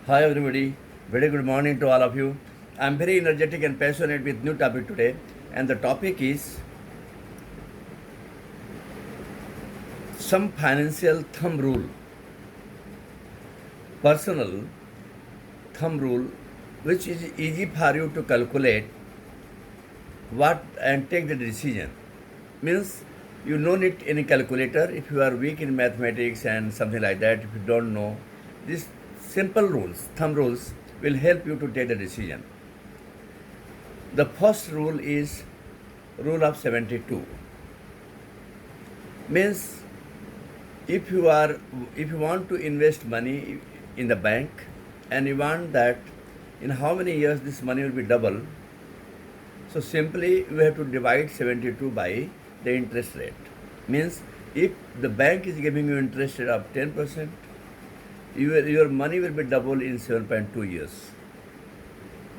Hi everybody, very good morning to all of you. I'm very energetic and passionate with new topic today, and the topic is some financial thumb rule, personal thumb rule, which is easy for you to calculate what and take the decision. Means you no need any calculator if you are weak in mathematics and something like that. If you don't know, these simple rules, thumb rules, will help you to take the decision. The first rule is rule of 72. Means if you want to invest money in the bank and you want that in how many years this money will be double, so simply you have to divide 72 by the interest rate. Means if the bank is giving you interest rate of 10%, your money will be double in 7.2 years.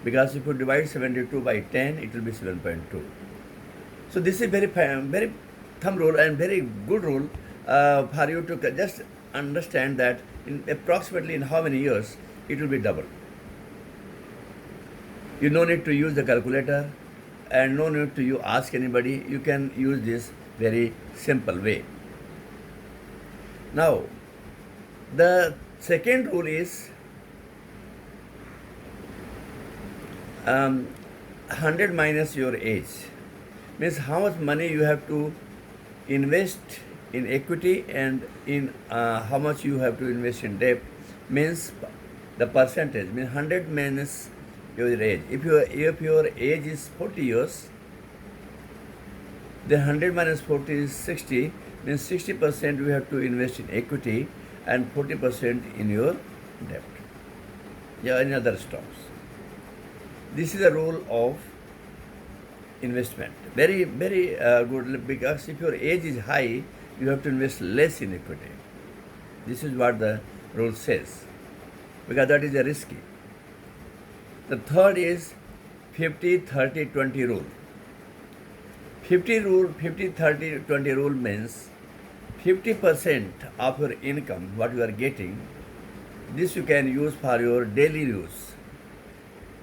Because if you divide 72 by 10, it will be 7.2. So this is very thumb rule and very good rule for you to just understand that in approximately in how many years it will be double. You no need to use the calculator and no need to you ask anybody. You can use this very simple way. Now, the second rule is 100 minus your age. Means how much money you have to invest in equity and in how much you have to invest in debt. Means the percentage. Means 100 minus your age. If your age is 40 years, then 100 minus 40 is 60. Means 60% you have to invest in equity and 40% in your debt. Yeah, in other stocks. This is the rule of investment. Very good, because if your age is high, you have to invest less in equity. This is what the rule says, because that is a risky. The third is 50-30-20 rule. 50-30-20 rule means 50% of your income, what you are getting, this you can use for your daily use.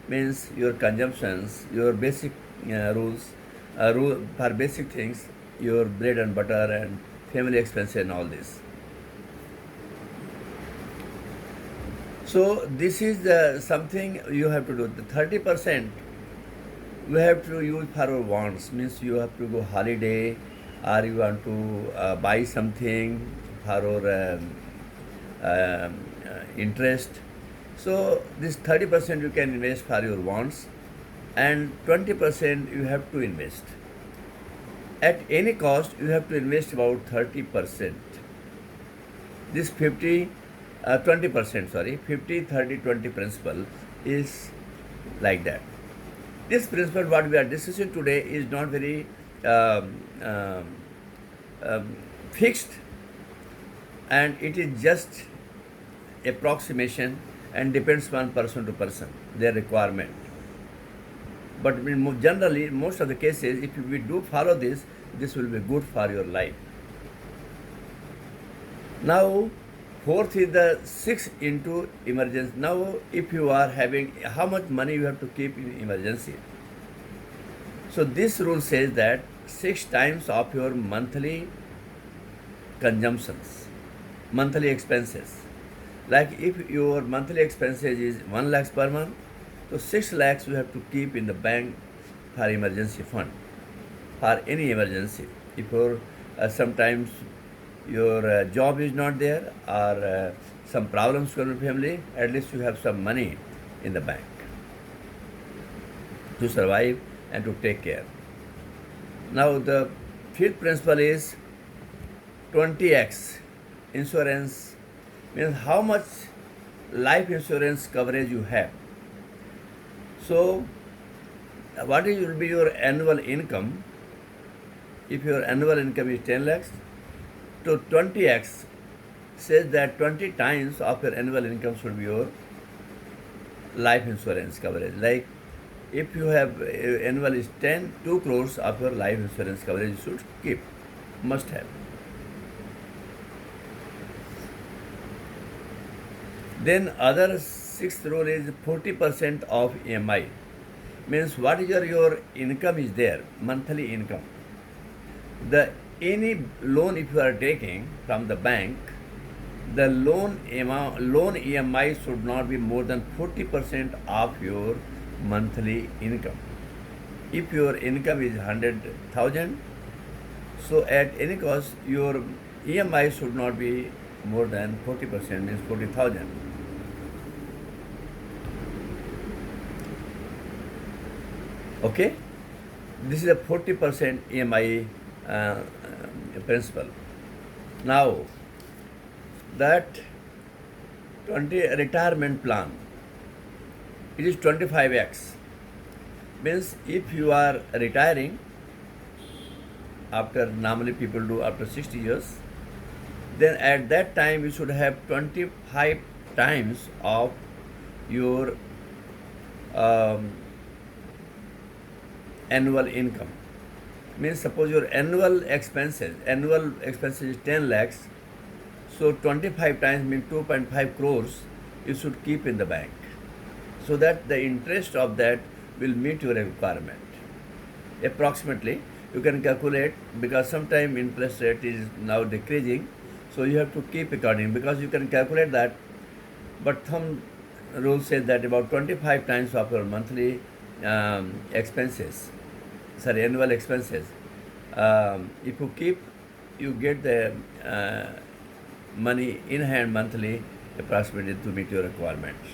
Means your consumptions, your basic rules for basic things, your bread and butter and family expenses and all this. So this is the something you have to do. The 30% you have to use for your wants. Means you have to go holiday or you want to buy something for your interest. So this 30% you can invest for your wants and 20% you have to invest. At any cost, you have to invest about 30%. This 20%, 50-30-20 principle is like that. This principle what we are discussing today is not very fixed, and it is just approximation and depends on person to person, their requirement. But generally, most of the cases, if we do follow this, this will be good for your life. Now, fourth is the 6 into emergency. Now, if you are having, how much money you have to keep in emergency? So this rule says that 6 times of your monthly consumptions, monthly expenses. Like if your monthly expenses is 1 lakh per month, so 6 lakhs you have to keep in the bank for emergency fund, for any emergency. If your sometimes your job is not there or some problems come in family, at least you have some money in the bank to survive and to take care. Now the fifth principle is 20x insurance. Means how much life insurance coverage you have. So what will be your annual income? If your annual income is 10 lakhs, so 20x says that 20 times of your annual income should be your life insurance coverage. Like if you have annual is 2 crores of your life insurance coverage you should keep, must have. Then other sixth rule is 40% of EMI. Means what is your income is there, monthly income. The any loan if you are taking from the bank, the loan EMI should not be more than 40% of your monthly income. If your income is 100,000, so at any cost your EMI should not be more than 40%, means 40,000. Okay, this is a 40% EMI principle. Now that 20 retirement plan, it is 25x. Means if you are retiring after, normally people do after 60 years, then at that time you should have 25 times of your annual income. Means suppose your annual expenses is 10 lakhs, so 25 times means 2.5 crores you should keep in the bank, so that the interest of that will meet your requirement. Approximately you can calculate, because sometime interest rate is now decreasing, so you have to keep according, because you can calculate that, but thumb rule says that about 25 times of your monthly expenses, annual expenses, if you keep, you get the money in hand monthly approximately to meet your requirements.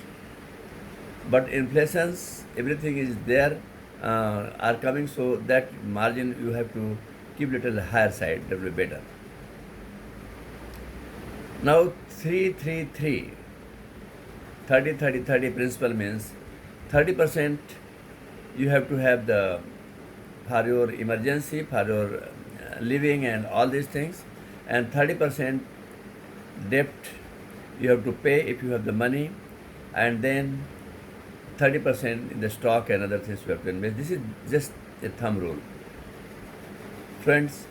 But inflations, everything is there, are coming, so that margin you have to keep little higher side, that will be better. Now 3-3-3, 30-30-30 principle means 30% you have to have the for your emergency, for your living and all these things, and 30% debt you have to pay if you have the money, and then 30% in the stock and other things you have to invest. This is just a thumb rule. Friends,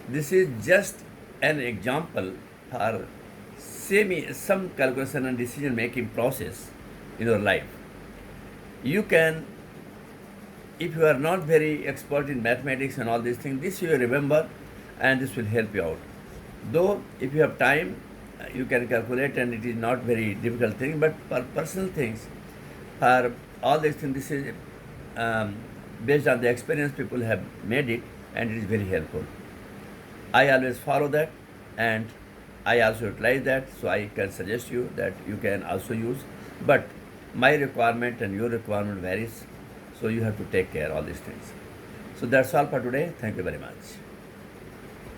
this is just an example for some calculation and decision making process in your life. You can, if you are not very expert in mathematics and all these things, this you will remember and this will help you out. Though if you have time, you can calculate and it is not very difficult thing, but for personal things, for all these things, this is based on the experience people have made it, and it is very helpful. I always follow that, and I also utilize that, so I can suggest you that you can also use, but my requirement and your requirement varies, so you have to take care of all these things. So that's all for today. Thank you very much.